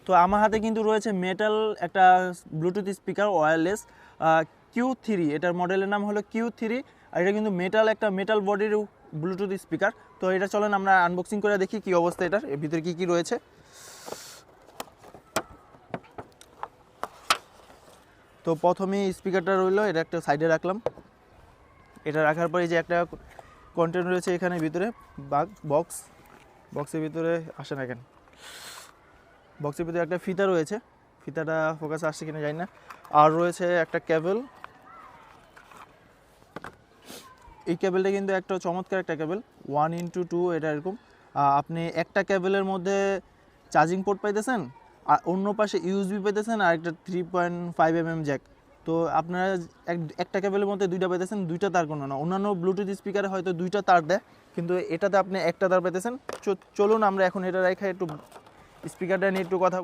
তো আমার হাতে কিন্তু রয়েছে মেটাল একটা ব্লুটুথ স্পিকার ওয়্যারলেস Q3, এটার মডেলের নাম হলো Q3, আর এটা কিন্তু মেটাল বডির ব্লুটুথ স্পিকার। তো এটা চলেন আমরা আনবক্সিং করে দেখি কি অবস্থা, এটার এর ভিতরে কী কী রয়েছে। তো প্রথমেই স্পিকারটা রইলো, এটা একটা সাইডে রাখলাম। এটা রাখার পরে যে একটা কন্টেন্ট রয়েছে এখানে ভিতরে বক্সের ভিতরে আসে না এখানে, বক্সের ভিতরে একটা ফিতা রয়েছে, ফিতাটা ফোকাস আসছে কিনা জানি না। আর রয়েছে একটা কেবল, এই কেবলটা কিন্তু একটা চমৎকার একটা কেবল 1x2, এটা এরকম আপনি একটা কেবলের মধ্যে চার্জিং পোর্ট পাইতেছেন, আর অন্য পাশে ইউএসবি পাইতেছেন, আর একটা 3.5mm জ্যাক। তো আপনারা একটা কেবলের মধ্যে দুইটা পাইতেছেন, দুইটা তার কোনো না। অন্যান্য ব্লুটুথ স্পিকারে হয়তো দুইটা তার দেয়, কিন্তু এটাতে আপনি একটা তার পাইতেছেন। চলুন আমরা এখন এটা রেখে একটু স্পিকারটা নিয়ে একটু কথা